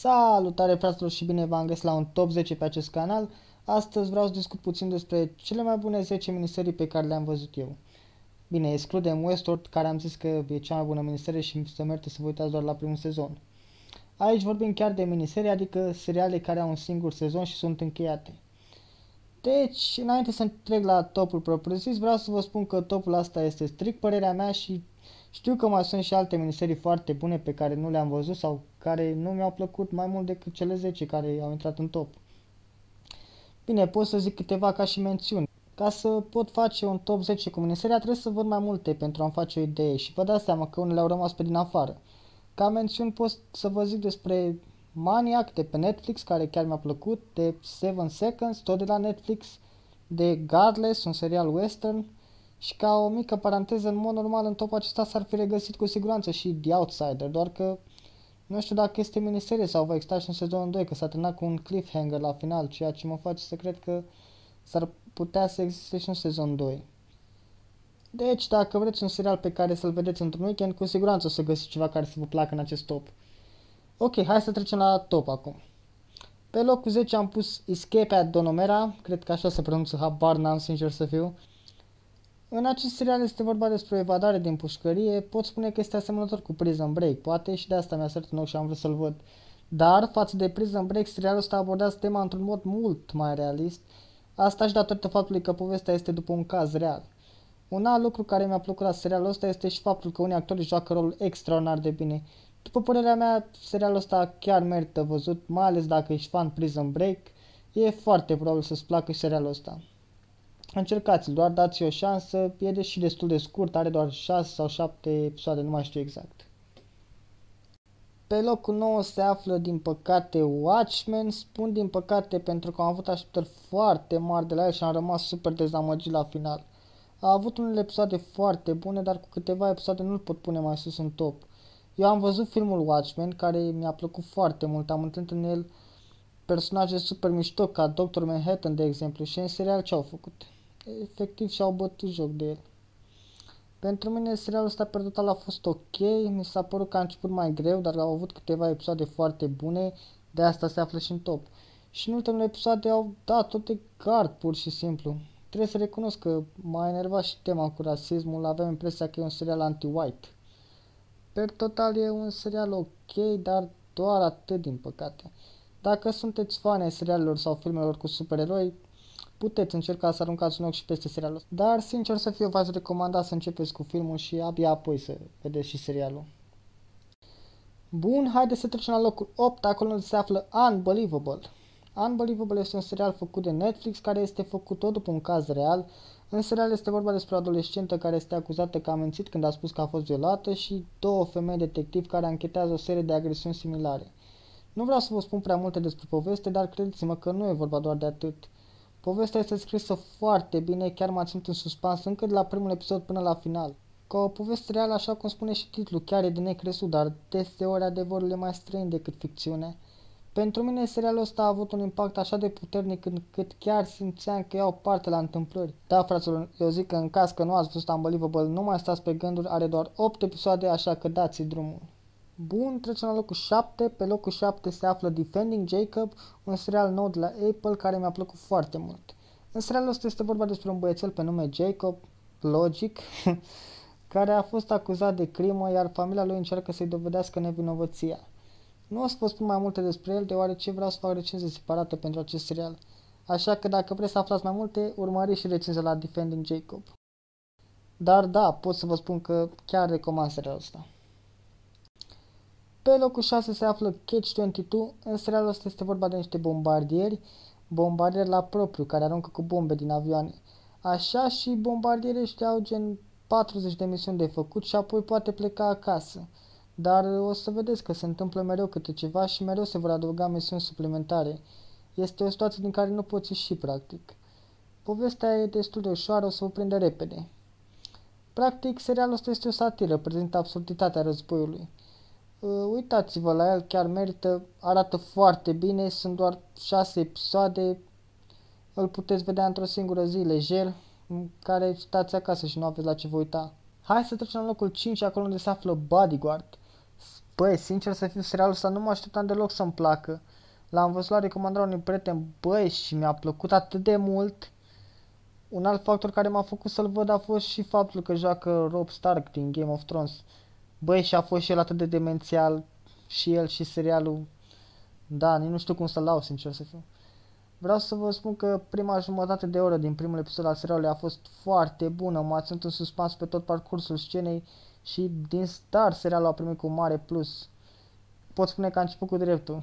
Salutare fraților și bine v-am găsit la un top 10 pe acest canal. Astăzi vreau să discut puțin despre cele mai bune 10 miniserii pe care le-am văzut eu. Bine, excludem Westworld, care am zis că e cea mai bună miniserie și se merită să vă uitați doar la primul sezon. Aici vorbim chiar de miniserii, adică seriale care au un singur sezon și sunt încheiate. Deci, înainte să trec la topul propriu-zis, vreau să vă spun că topul asta este strict părerea mea și știu că mai sunt și alte miniserii foarte bune pe care nu le-am văzut sau care nu mi-au plăcut mai mult decât cele 10 care au intrat în top. Bine, pot să zic câteva ca și mențiuni. Ca să pot face un top 10 cu miniseria trebuie să văd mai multe pentru a-mi face o idee și vă dați seama că unele au rămas pe din afară. Ca mențiuni pot să vă zic despre Maniac de pe Netflix, care chiar mi-a plăcut, de 7 Seconds, tot de la Netflix, de Godless, un serial western, și ca o mică paranteză, în mod normal în topul acesta s-ar fi regăsit cu siguranță și The Outsider, doar că nu știu dacă este miniserie sau va exista și în sezonul 2, că s-a terminat cu un cliffhanger la final, ceea ce mă face să cred că s-ar putea să existe și un sezon 2. Deci, dacă vreți un serial pe care să-l vedeți într-un weekend, cu siguranță o să găsiți ceva care să vă placă în acest top. Ok, hai să trecem la top acum. Pe locul 10 am pus Escape at Donomera, cred că așa se pronunță, habar n-am, sincer să fiu. În acest serial este vorba despre o evadare din pușcărie, pot spune că este asemănător cu Prison Break, poate și de asta mi-a sărit în ochi și am vrut să-l văd. Dar, față de Prison Break, serialul ăsta abordează tema într-un mod mult mai realist, asta și datorită faptului că povestea este după un caz real. Un alt lucru care mi-a plăcut la serialul ăsta este și faptul că unii actori joacă rolul extraordinar de bine. După părerea mea, serialul ăsta chiar merită văzut, mai ales dacă ești fan Prison Break, e foarte probabil să-ți placă serialul ăsta. Încercați-l, doar dați o șansă, e și destul de scurt, are doar 6 sau 7 episoade, nu mai știu exact. Pe locul 9 se află din păcate Watchmen, spun din păcate pentru că am avut așteptări foarte mari de la el și am rămas super dezamăgit la final. A avut unele episoade foarte bune, dar cu câteva episoade nu-l pot pune mai sus în top. Eu am văzut filmul Watchmen, care mi-a plăcut foarte mult, am întâlnit în el personaje super mișto, ca Dr. Manhattan, de exemplu, și în serial ce au făcut? Efectiv și-au bătut joc de el. Pentru mine serialul ăsta per total a fost ok, mi s-a părut că a început mai greu, dar au avut câteva episoade foarte bune, de asta se află și în top. Și în ultimele episoade au dat tot de gard, pur și simplu. Trebuie să recunosc că m-a enervat și tema cu rasismul, aveam impresia că e un serial anti-white. Per total e un serial ok, dar doar atât din păcate. Dacă sunteți fani ai serialelor sau filmelor cu supereroi, puteți încerca să aruncați un ochi și peste serialul ăsta. Dar, sincer să fiu, v-aș recomanda să începeți cu filmul și abia apoi să vedeți și serialul. Bun, haideți să trecem la locul 8, acolo unde se află Unbelievable. Unbelievable este un serial făcut de Netflix care este făcut tot după un caz real. În serial este vorba despre o adolescentă care este acuzată că a mențit când a spus că a fost violată și două femei detectivi care anchetează o serie de agresiuni similare. Nu vreau să vă spun prea multe despre poveste, dar credeți-mă că nu e vorba doar de atât. Povestea este scrisă foarte bine, chiar m-a ținut în suspans încă de la primul episod până la final. Ca o poveste reală, așa cum spune și titlul, chiar e de necrezut, dar deseori adevărul e mai străin decât ficțiune. Pentru mine serialul ăsta a avut un impact așa de puternic încât chiar simțeam că iau parte la întâmplări. Da, fraților, eu zic că în caz că nu ați văzut Unbelievable, nu mai stați pe gânduri, are doar 8 episoade, așa că dați drumul. Bun, trecem la locul 7. Pe locul 7 se află Defending Jacob, un serial nou de la Apple care mi-a plăcut foarte mult. În serialul ăsta este vorba despre un băiețel pe nume Jacob, logic, care a fost acuzat de crimă, iar familia lui încearcă să-i dovedească nevinovăția. Nu o să vă spun mai multe despre el, deoarece vreau să fac recenzie separată pentru acest serial. Așa că dacă vreți să aflați mai multe, urmăriți și recenzia la Defending Jacob. Dar da, pot să vă spun că chiar recomand serialul ăsta. Pe locul 6 se află Catch-22, în serialul ăsta este vorba de niște bombardieri la propriu, care aruncă cu bombe din avioane. Așa și bombardierii ăștia au gen 40 de misiuni de făcut și apoi poate pleca acasă. Dar o să vedeți că se întâmplă mereu câte ceva și mereu se vor adăuga misiuni suplimentare. Este o situație din care nu poți ieși practic. Povestea e destul de ușoară, o să vă prinde repede. Practic, serialul ăsta este o satiră, prezintă absurditatea războiului. Uitați-vă la el, chiar merită, arată foarte bine, sunt doar 6 episoade, îl puteți vedea într-o singură zi, lejer, în care stați acasă și nu aveți la ce vă uita. Hai să trecem la locul 5, acolo unde se află Bodyguard. Băi, sincer să fiu, serialul ăsta nu mă așteptam deloc să-mi placă. L-am văzut la recomandarea unui prieten, băi, și mi-a plăcut atât de mult. Un alt factor care m-a făcut să-l văd a fost și faptul că joacă Robb Stark din Game of Thrones. Băi, și a fost și el atât de demențial, și el și serialul. Da, nici nu știu cum să-l lau, sincer să fiu. Vreau să vă spun că prima jumătate de oră din primul episod al serialului a fost foarte bună, m-a ținut în suspans pe tot parcursul scenei și din start serialul a primit cu mare plus. Pot spune că a început cu dreptul.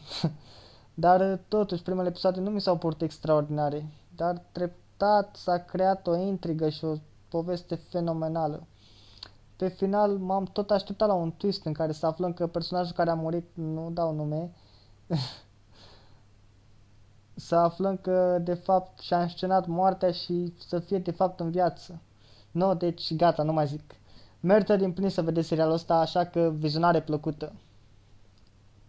Dar totuși primele episoade nu mi s-au părut extraordinare, dar treptat s-a creat o intrigă și o poveste fenomenală. Pe final m-am tot așteptat la un twist în care să aflăm că personajul care a murit, nu dau nume, să aflăm că de fapt și-a înscenat moartea și să fie de fapt în viață. No, deci gata, nu mai zic. Merită din plin să vedeți serialul ăsta, așa că vizionare plăcută.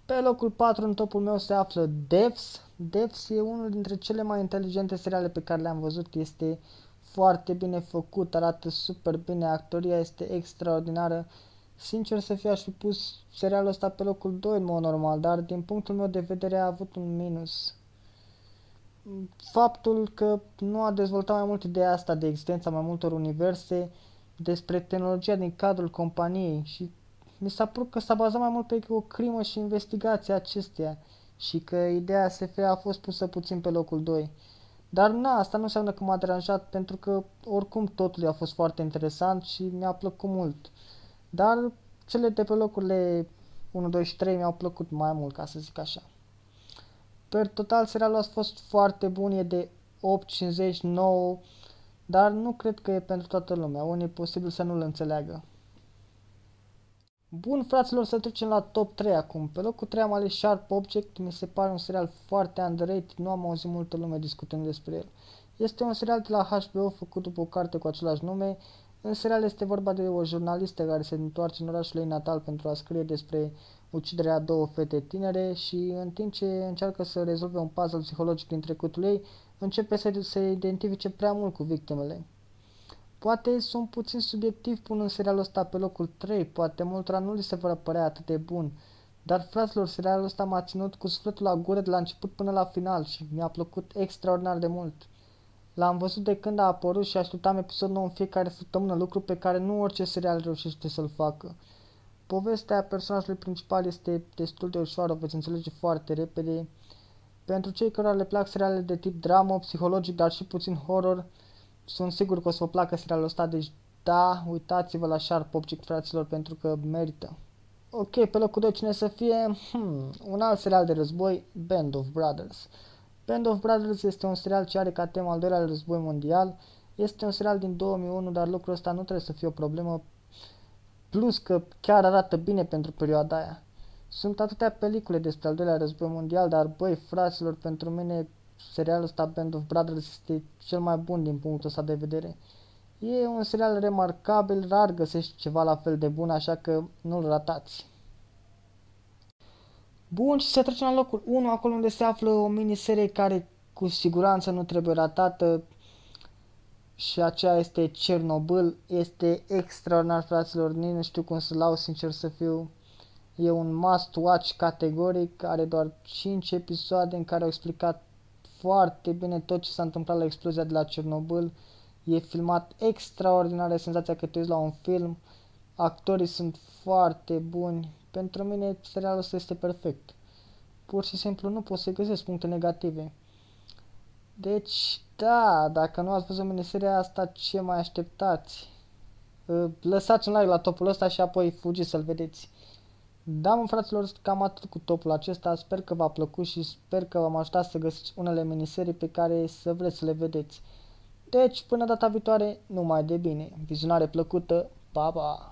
Pe locul 4 în topul meu se află Devs. Devs e unul dintre cele mai inteligente seriale pe care le-am văzut. Este foarte bine făcut, arată super bine, actoria este extraordinară. Sincer să fiu, aș fi pus serialul ăsta pe locul 2 în mod normal, dar din punctul meu de vedere a avut un minus. Faptul că nu a dezvoltat mai mult ideea asta de existența mai multor universe, despre tehnologia din cadrul companiei și mi s-a părut că s-a bazat mai mult pe o crimă și investigația acesteia și că ideea SF a fost pusă puțin pe locul 2. Dar na, asta nu înseamnă că m-a deranjat pentru că oricum totul a fost foarte interesant și mi-a plăcut mult. Dar cele de pe locurile 1, 2 și 3 mi-au plăcut mai mult, ca să zic așa. Per total, serialul a fost foarte bun, e de 8,59, dar nu cred că e pentru toată lumea. Unii e posibil să nu-l înțeleagă. Bun, fraților, să trecem la top 3 acum. Pe locul 3 am ales Sharp Object, mi se pare un serial foarte underrated, nu am auzit multă lume discutând despre el. Este un serial de la HBO făcut după o carte cu același nume. În serial este vorba de o jurnalistă care se întoarce în orașul ei natal pentru a scrie despre uciderea a două fete tinere și în timp ce încearcă să rezolve un puzzle psihologic din trecutul ei, începe să se identifice prea mult cu victimele. Poate sunt puțin subiectiv punând serialul ăsta pe locul 3, poate multora nu li se vor părea atât de bun, dar fraților, serialul ăsta m-a ținut cu sufletul la gură de la început până la final și mi-a plăcut extraordinar de mult. L-am văzut de când a apărut și așteptam episod nou în fiecare săptămână, lucru pe care nu orice serial reușește să-l facă. Povestea personajului principal este destul de ușoară, o veți înțelege foarte repede. Pentru cei care le plac serialele de tip dramă, psihologic, dar și puțin horror, sunt sigur că o să vă placă serialul ăsta, deci da, uitați-vă la Sharp Object, fraților, pentru că merită. Ok, pe locul 2 cine să fie? Un alt serial de război, Band of Brothers. Band of Brothers este un serial ce are ca temă al doilea război mondial. Este un serial din 2001, dar lucrul ăsta nu trebuie să fie o problemă, plus că chiar arată bine pentru perioada aia. Sunt atâtea pelicule despre al doilea război mondial, dar băi, fraților, pentru mine serialul ăsta Band of Brothers este cel mai bun din punctul ăsta de vedere. E un serial remarcabil, rar găsești ceva la fel de bun, așa că nu-l ratați. Bun, și să trecem la locul 1, acolo unde se află o miniserie care cu siguranță nu trebuie ratată și aceea este Chernobyl. Este extraordinar, fraților, nici nu știu cum să lau, sincer să fiu. E un must-watch categoric, are doar 5 episoade în care au explicat foarte bine tot ce s-a întâmplat la explozia de la Chernobyl. E filmat extraordinar, e senzația că te uiți la un film. Actorii sunt foarte buni. Pentru mine serialul ăsta este perfect. Pur și simplu nu pot să găsesc puncte negative. Deci, da, dacă nu ați văzut miniseria asta, ce mai așteptați? Lăsați un like la topul ăsta și apoi fugiți să-l vedeți. Da, mă, fraților, cam atât cu topul acesta. Sper că v-a plăcut și sper că v-am ajutat să găsiți unele miniserii pe care să vreți să le vedeți. Deci, până data viitoare, numai de bine. Vizionare plăcută. Pa, pa!